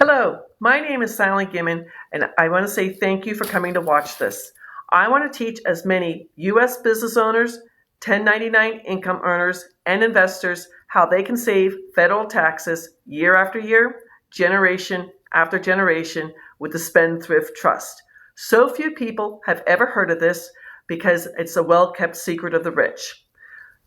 Hello, my name is Silent Gimmon, and I want to say thank you for coming to watch this. I want to teach as many U.S. business owners, 1099 income earners, and investors how they can save federal taxes year after year, generation after generation with the Spendthrift Trust. So few people have ever heard of this because it's a well-kept secret of the rich.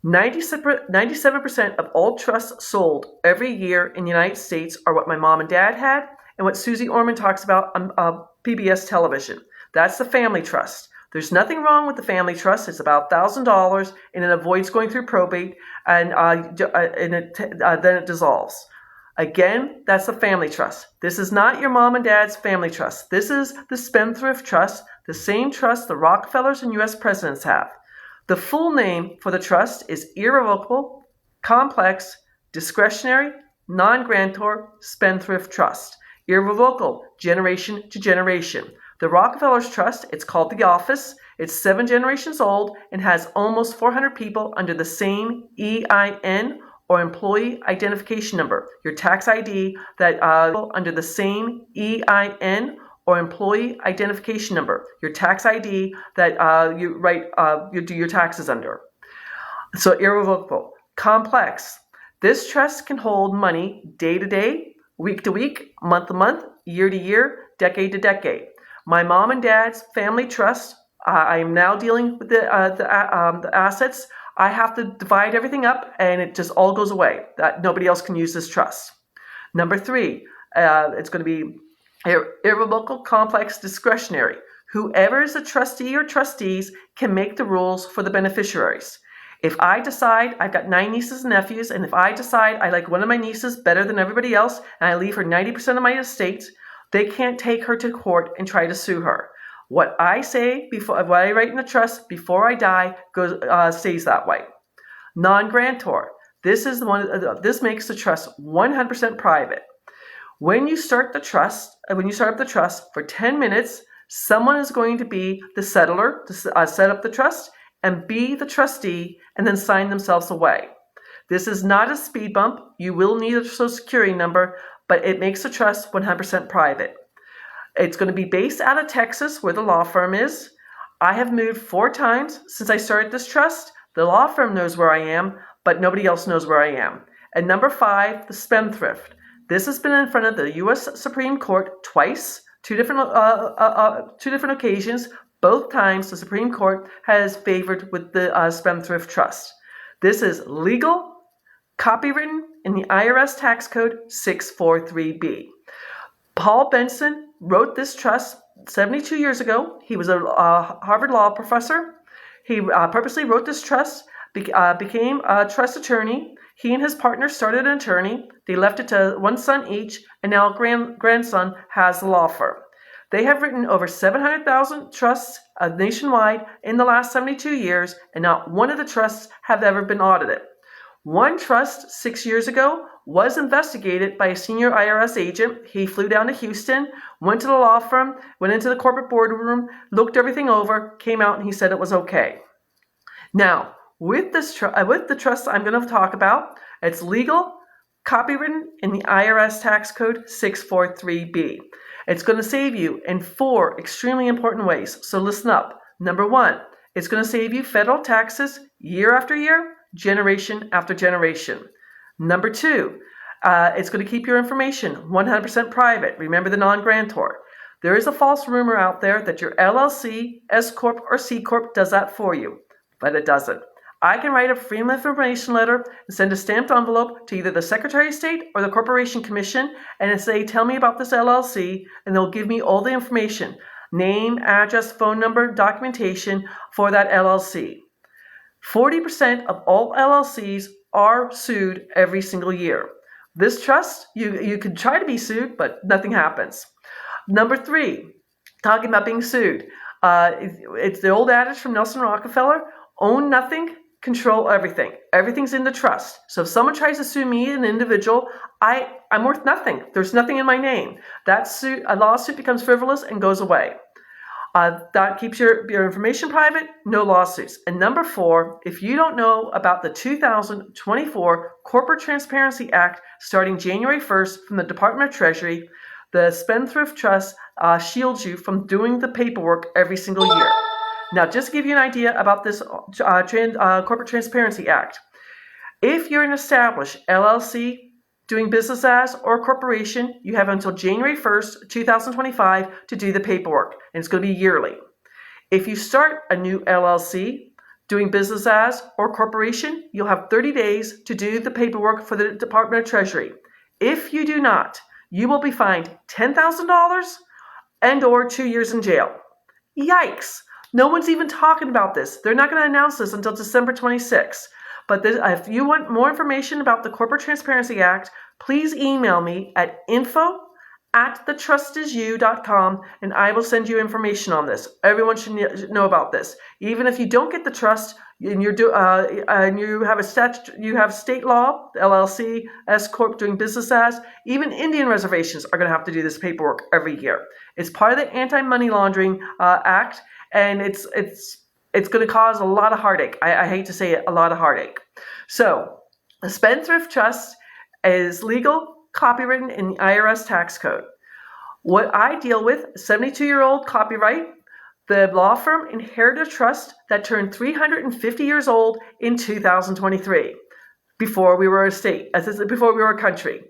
97% of all trusts sold every year in the United States are what my mom and dad had and what Susie Orman talks about on PBS television. That's the family trust. There's nothing wrong with the family trust. It's about $1,000 and it avoids going through probate and then it dissolves. Again, that's the family trust. This is not your mom and dad's family trust. This is the Spendthrift Trust, the same trust the Rockefellers and U.S. presidents have. The full name for the trust is Irrevocable, Complex, Discretionary, Non-Grantor Spendthrift Trust. Irrevocable, generation to generation. The Rockefellers Trust, it's called The Office. It's 7 generations old and has almost 400 people under the same EIN or Employee Identification Number, your tax ID that under the same EIN or Employee Identification Number, your tax ID that you do your taxes under. So irrevocable. Complex. This trust can hold money day to day, week to week, month to month, year to year, decade to decade. My mom and dad's family trust, I am now dealing with the assets. I have to divide everything up and it just all goes away. Nobody else can use this trust. Number 3, it's going to be irrevocable, complex, discretionary. Whoever is a trustee or trustees can make the rules for the beneficiaries. If I decide, I've got 9 nieces and nephews, and if I decide I like one of my nieces better than everybody else, and I leave her 90% of my estate, they can't take her to court and try to sue her. What I say, what I write in the trust before I die, stays that way. Non-grantor. This makes the trust 100% private. When you start up the trust for 10 minutes, someone is going to be the settler to set up the trust and be the trustee and then sign themselves away. This is not a speed bump. You will need a social security number, but it makes the trust 100% private. It's going to be based out of Texas where the law firm is. I have moved 4 times since I started this trust. The law firm knows where I am, but nobody else knows where I am. And number 5, the Spendthrift. This has been in front of the U.S. Supreme Court twice, two different occasions. Both times the Supreme Court has favored with the Spendthrift Trust. This is legal, copywritten in the IRS Tax Code 643B. Paul Benson wrote this trust 72 years ago. He was a Harvard Law professor. He purposely wrote this trust, became a trust attorney. He and his partner started an attorney. They left it to one son each, and now grandson has the law firm. They have written over 700,000 trusts nationwide in the last 72 years, and not one of the trusts have ever been audited. One trust 6 years ago was investigated by a senior IRS agent. He flew down to Houston, went to the law firm, went into the corporate boardroom, looked everything over, came out, and he said it was okay. Now, with the trust I'm going to talk about, it's legal, copywritten in the IRS Tax Code 643B. It's going to save you in 4 extremely important ways, so listen up. Number 1, it's going to save you federal taxes year after year, generation after generation. Number 2, it's going to keep your information 100% private. Remember the non-grantor. There is a false rumor out there that your LLC, S Corp, or C Corp does that for you, but it doesn't. I can write a Freedom of Information letter and send a stamped envelope to either the Secretary of State or the Corporation Commission and say, tell me about this LLC, and they'll give me all the information, name, address, phone number, documentation for that LLC. 40% of all LLCs are sued every single year. This trust, you can try to be sued, but nothing happens. Number 3, talking about being sued. It's the old adage from Nelson Rockefeller, own nothing, control everything. Everything's in the trust. So if someone tries to sue me, an individual, I'm worth nothing. There's nothing in my name. A lawsuit becomes frivolous and goes away. That keeps your information private, no lawsuits. And number 4, if you don't know about the 2024 Corporate Transparency Act starting January 1st from the Department of Treasury, The Spendthrift Trust shields you from doing the paperwork every single year. Now, just to give you an idea about this Corporate Transparency Act, if you're an established LLC, doing business as, or a corporation, you have until January 1st, 2025 to do the paperwork, and it's going to be yearly. If you start a new LLC, doing business as, or corporation, you'll have 30 days to do the paperwork for the Department of Treasury. If you do not, you will be fined $10,000 and or 2 years in jail. Yikes! No one's even talking about this. They're not going to announce this until December 26th. But if you want more information about the Corporate Transparency Act, please email me at info@thetrustisyou.com, and I will send you information on this. Everyone should know about this. Even if you don't get the trust and you have state law, LLC, S corp, doing business as, even Indian reservations are going to have to do this paperwork every year. It's part of the Anti-Money Laundering Act, and it's going to cause a lot of heartache. I hate to say it, a lot of heartache. So the Spendthrift Trust is legal, copywritten in the IRS Tax Code. What I deal with, 72-year-old copyright. The law firm inherited a trust that turned 350 years old in 2023, before we were a state, before we were a country.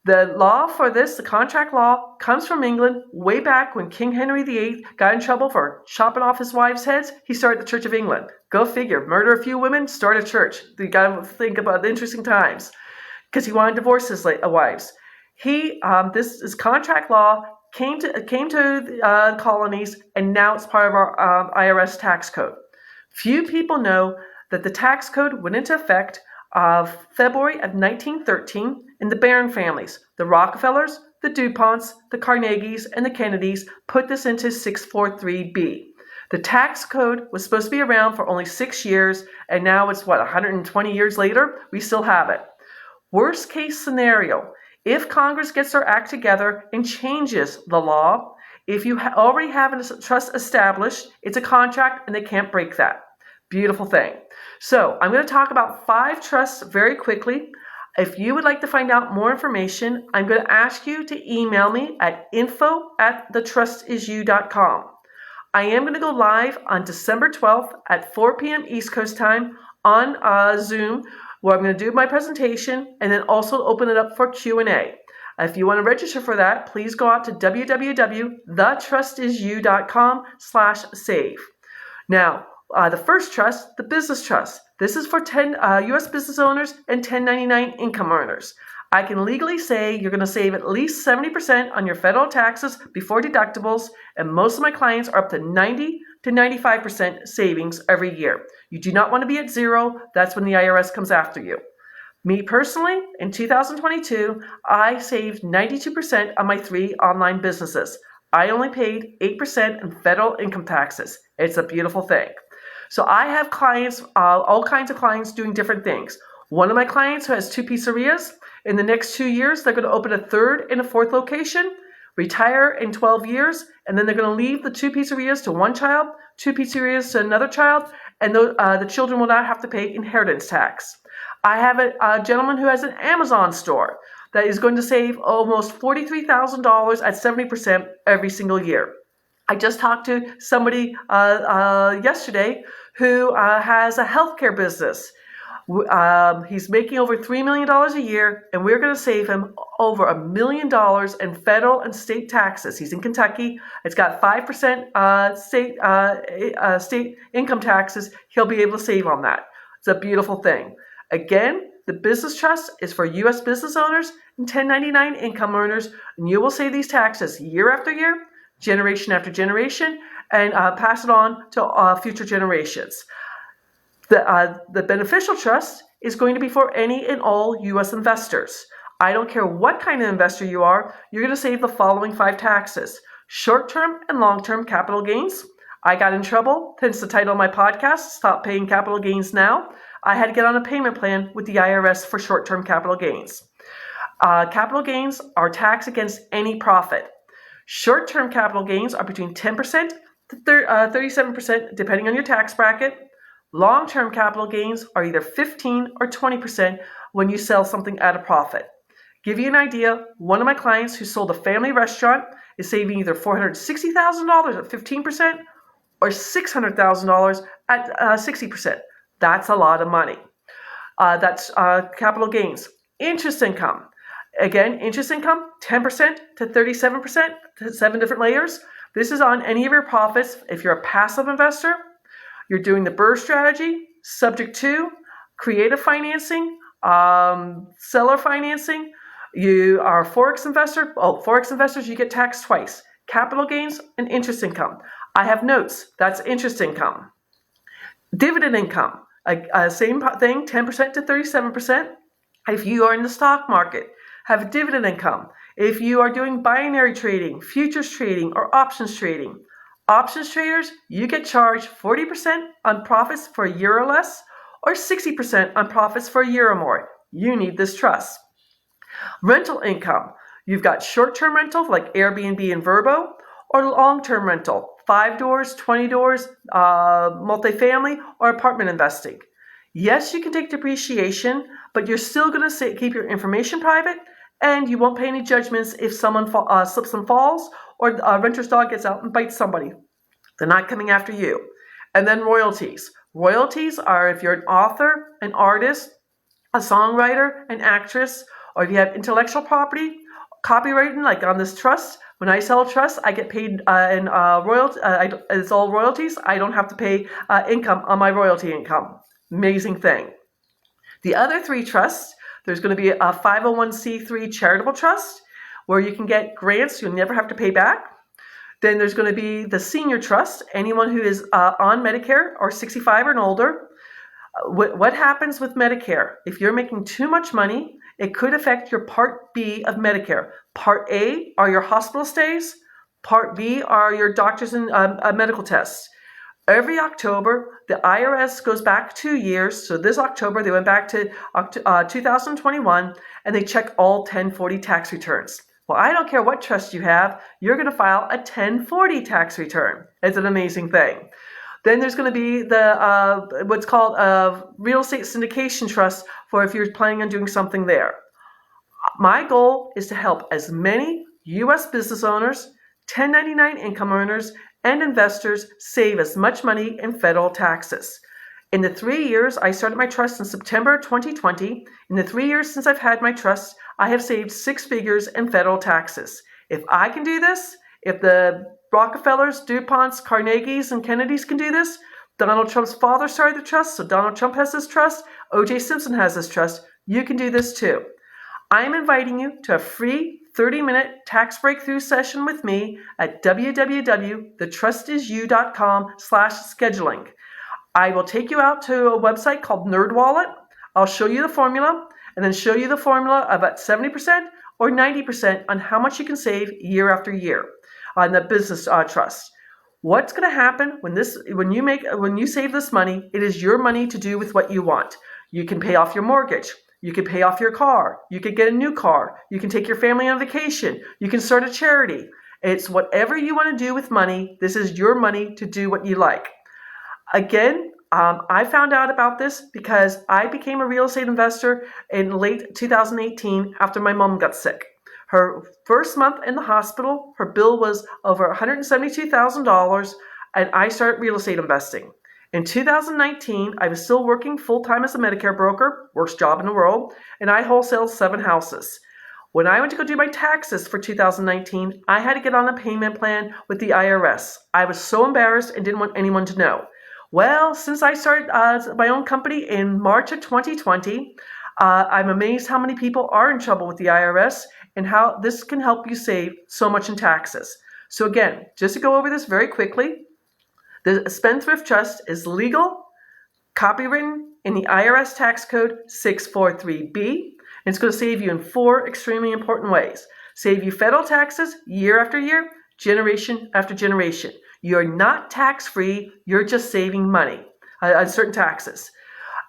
The law for this, the contract law, comes from England way back when King Henry VIII got in trouble for chopping off his wives' heads. He started the Church of England. Go figure. Murder a few women, start a church. You got to think about the interesting times, because he wanted to divorce his wives. This contract law came to the colonies, and now it's part of our IRS tax code. Few people know that the tax code went into effect of February of 1913, and the Barron families, the Rockefellers, the DuPonts, the Carnegies, and the Kennedys put this into 643B. The tax code was supposed to be around for only 6 years, and now it's 120 years later? We still have it. Worst case scenario, if Congress gets their act together and changes the law, if you already have a trust established, it's a contract and they can't break that. Beautiful thing. So I'm going to talk about 5 trusts very quickly. If you would like to find out more information, I'm going to ask you to email me at info@thetrustisyou.com. I am going to go live on December 12th at 4 p.m. East Coast time on Zoom, where I'm going to do my presentation and then also open it up for Q&A. If you want to register for that, please go out to www.thetrustisyou.com/save. Now, the first trust, the business trust. This is for U.S. business owners and 1099 income earners. I can legally say you're going to save at least 70% on your federal taxes before deductibles, and most of my clients are up to 90 to 95% savings every year. You do not want to be at zero. That's when the IRS comes after you. Me personally, in 2022, I saved 92% on my 3 online businesses. I only paid 8% in federal income taxes. It's a beautiful thing. So I have clients, all kinds of clients doing different things. One of my clients who has 2 pizzerias, in the next 2 years, they're going to open a 3rd and a 4th location, retire in 12 years, and then they're going to leave the 2 pizzerias to one child, 2 pizzerias to another child, and the children will not have to pay inheritance tax. I have a gentleman who has an Amazon store that is going to save almost $43,000 at 70% every single year. I just talked to somebody yesterday who has a healthcare business. He's making over $3 million a year, and we're going to save him over $1 million in federal and state taxes. He's in Kentucky. It's got 5% state income taxes. He'll be able to save on that. It's a beautiful thing. Again, the business trust is for U.S. business owners and 1099 income earners, and you will save these taxes year after year, generation after generation, and pass it on to future generations. The beneficial trust is going to be for any and all U.S. investors. I don't care what kind of investor you are, you're going to save the following 5 taxes. Short-term and long-term capital gains. I got in trouble, hence the title of my podcast, Stop Paying Capital Gains Now. I had to get on a payment plan with the IRS for short-term capital gains. Capital gains are taxed against any profit. Short-term capital gains are between 10% to 37%, depending on your tax bracket. Long-term capital gains are either 15 or 20% when you sell something at a profit. Give you an idea, one of my clients who sold a family restaurant is saving either $460,000 at 15% or $600,000 at 60%. That's a lot of money. That's capital gains. Interest income. Again, interest income, 10% to 37%, 7 different layers. This is on any of your profits. If you're a passive investor, you're doing the BRRRR strategy, subject to creative financing, seller financing. You are a forex investor. Forex investors, you get taxed twice. Capital gains and interest income. I have notes. That's interest income. Dividend income. Same thing, 10% to 37%. If you are in the stock market, have dividend income. If you are doing binary trading, futures trading, or options trading, options traders, you get charged 40% on profits for a year or less, or 60% on profits for a year or more. You need this trust. Rental income. You've got short-term rental like Airbnb and Vrbo, or long-term rental, 5 doors, 20 doors, multifamily, or apartment investing. Yes, you can take depreciation, but you're still going to keep your information private, and you won't pay any judgments if someone slips and falls, or a renter's dog gets out and bites somebody. They're not coming after you. And then royalties. Royalties are if you're an author, an artist, a songwriter, an actress, or if you have intellectual property, copywriting, like on this trust. When I sell a trust, I get paid in royalty. It's all royalties. I don't have to pay income on my royalty income. Amazing thing. The other 3 trusts, there's going to be a 501c3 charitable trust where you can get grants you'll never have to pay back. Then there's going to be the senior trust, anyone who is on Medicare or 65 and older. What happens with Medicare? If you're making too much money, it could affect your Part B of Medicare. Part A are your hospital stays. Part B are your doctors and medical tests. Every October, the IRS goes back 2 years. So this October, they went back to 2021, and they check all 1040 tax returns. Well, I don't care what trust you have, you're going to file a 1040 tax return. It's an amazing thing. Then there's going to be the what's called a real estate syndication trust for if you're planning on doing something there. My goal is to help as many U.S. business owners, 1099 income earners, and investors save as much money in federal taxes. In the 3 years, I started my trust in September 2020. In the 3 years since I've had my trust, I have saved 6 figures in federal taxes. If I can do this, if the Rockefellers, DuPonts, Carnegies, and Kennedys can do this, Donald Trump's father started the trust, so Donald Trump has this trust, O.J. Simpson has this trust, you can do this too. I am inviting you to a free 30-minute tax breakthrough session with me at www.thetrustisyou.com/scheduling. I will take you out to a website called NerdWallet. I'll show you the formula, and then show you the formula about 70% or 90% on how much you can save year after year on the business trust. What's going to happen when you save this money? It is your money to do with what you want. You can pay off your mortgage. You can pay off your car. You can get a new car. You can take your family on vacation. You can start a charity. It's whatever you want to do with money. This is your money to do what you like. Again, I found out about this because I became a real estate investor in late 2018 after my mom got sick. Her first month in the hospital, her bill was over $172,000, and I started real estate investing. In 2019, I was still working full-time as a Medicare broker, worst job in the world, and I wholesaled 7 houses. When I went to go do my taxes for 2019, I had to get on a payment plan with the IRS. I was so embarrassed and didn't want anyone to know. Well, since I started my own company in March of 2020, I'm amazed how many people are in trouble with the IRS and how this can help you save so much in taxes. So again, just to go over this very quickly, the Spendthrift Trust is legal, copywritten in the IRS Tax Code 643B, and it's going to save you in 4 extremely important ways. Save you federal taxes year after year, generation after generation. You're not tax-free, you're just saving money on certain taxes.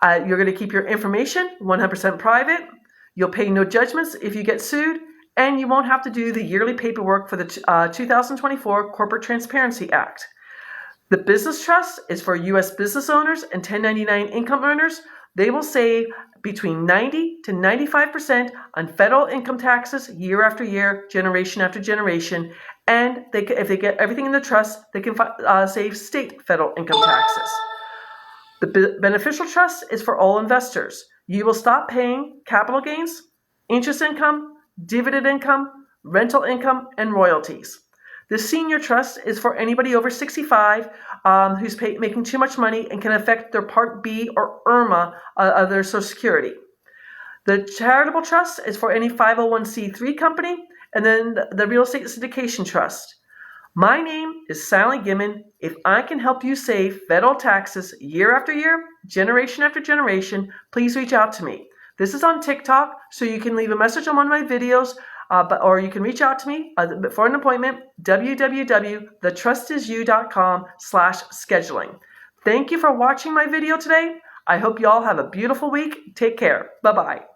You're going to keep your information 100% private. You'll pay no judgments if you get sued, and you won't have to do the yearly paperwork for the 2024 Corporate Transparency Act. The business trust is for U.S. business owners and 1099 income earners. They will save between 90 to 95% on federal income taxes year after year, generation after generation. And if they get everything in the trust, they can save state federal income taxes. The beneficial trust is for all investors. You will stop paying capital gains, interest income, dividend income, rental income, and royalties. The senior trust is for anybody over 65 who's making too much money and can affect their Part B or IRMA of their Social Security. The charitable trust is for any 501c3 company, and then the real estate syndication trust. My name is Sally Gimmon. If I can help you save federal taxes year after year, generation after generation, please reach out to me. This is on TikTok, so you can leave a message on one of my videos, or you can reach out to me for an appointment, www.thetrustisyou.com/scheduling. Thank you for watching my video today. I hope you all have a beautiful week. Take care. Bye-bye.